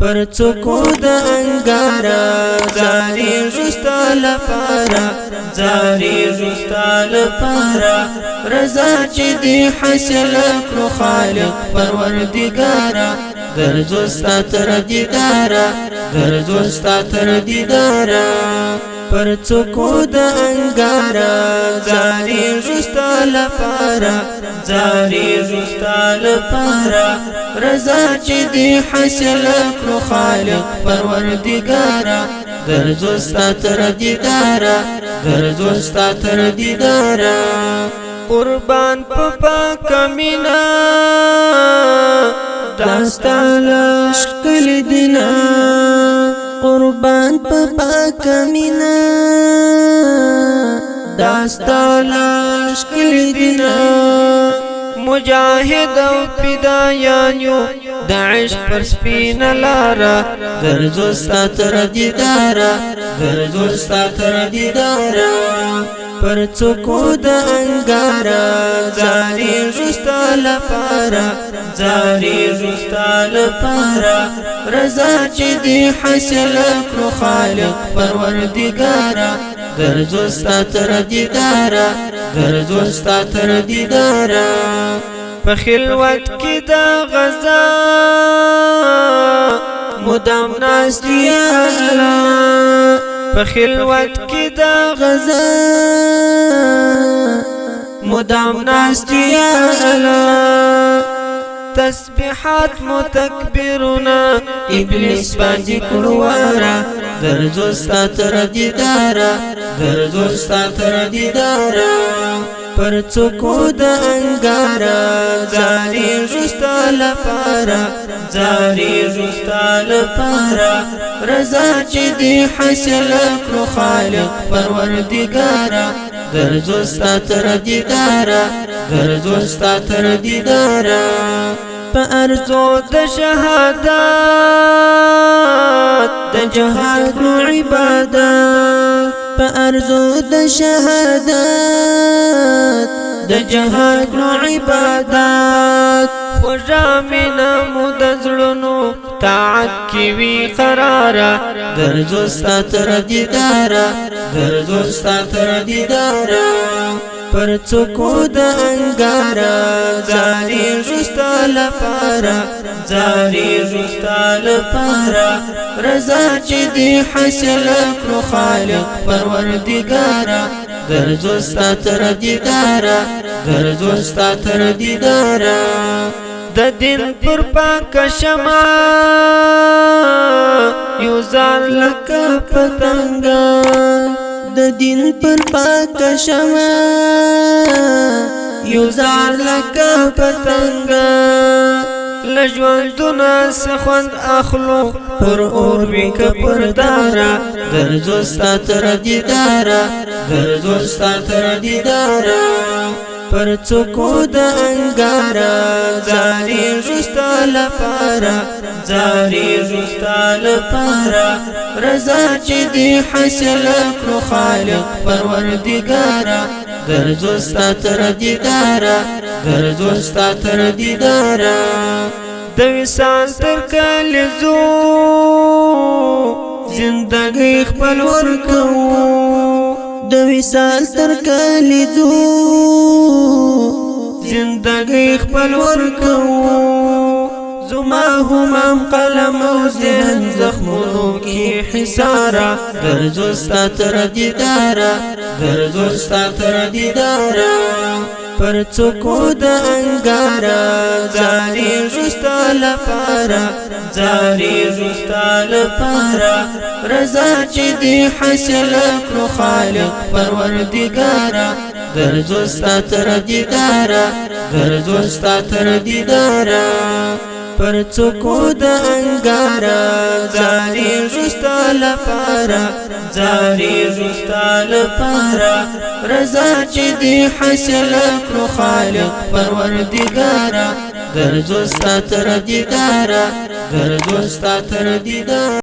پر څوکو د انګارا زاري رستا لپاره زاري رستا لپاره رضا چې دی حاصل کړو خالق پروردګارا درځو ستا تر دیدارا درځو ستا تر دیدارا پر څوکو د انګارا زاري رستا لپاره زاري رستا لپاره رضا چې دی حاصل کړو خالق پروردګارا درځو ستا تر دیدارا درځو ستا تر دیدارا قربان په پاک مینا داستا شکل دینا قربان په پاک مینا داستا شکل دینا مجاهد او فدایانو د عشق پر سپین لارا درځو ستا تر دیدارا درځو ستا تر دیدارا پر څوکو د انګارا زاري رستا لپاره زاري رستا لپاره رضا چې دی حاصل کړو خالق پروردګارا درځو ستا تر دیدارا درځو ستا تر دیدارا په خلوت کې د غزا مدام ناستی الله په خلوت کې د غزا مدام ناستی الله تسبیحات متکبرنا ابلیس باندې کړوارا درځو ستا تر دیدارا درځو ستا تر دیدارا پر څوکو د انګارا زاري رستا لپاره زاري رستا لپاره رضا چې دی حاصل کړو خالق پروردګارا درځو ستا تر دیدارا درځو ستا تر دیدارا په ارزو د شهادت د جهاد عبادت په ارزو د شهادت د جهاد عبادت خوږه مو د زړونو طاعت کی وی قرارا درځو ستا تر دیدارا درځو ستا تر دیدارا پر څوکو د انګارا زاري رستا لپاره زاري رستا لپاره رضا چې دی حاصل کړو خالق پروردګارا درځو ستا تر دیدارا درځو ستا تر دیدارا د دین پر پاک شمع یو ځان لکه پتنګ د دین پر پاک شمع یو ځان لکه پتنګ لژوندونه سخوند اخلو پر اور وی کپر دارا درځو ستا تر دیدارا درځو ستا تر دیدارا پر څوکو د انګارا زاري رستا لپاره زاري رستا لپاره رضا چې دی حاصل کړو خالق پروردګارا درځو ستا تر دیدارا درځو ستا تر دیدارا د وصال تر کلزو زندګي خپل ورکو د وصال تر کلزو زندګي خپل ورکو زما همام قلم او ذهن زخمونو کی حسارا درځو ستا تر دیدارا درځو ستا تر دیدارا پر څوکو د انګارا زاري رستا لپاره زاري رستا لپاره رضا چې دی حاصل کړو خالق پروردګارا درځو ستا تر دیدارا درځو ستا تر دیدارا پر څوکو د انګارا زاري رستا لپاره زاري رستا لپاره رضا چې دی حاصل کړو خالق پروردګارا درځو ستا تر دیدارا درځو ستا تر دیدارا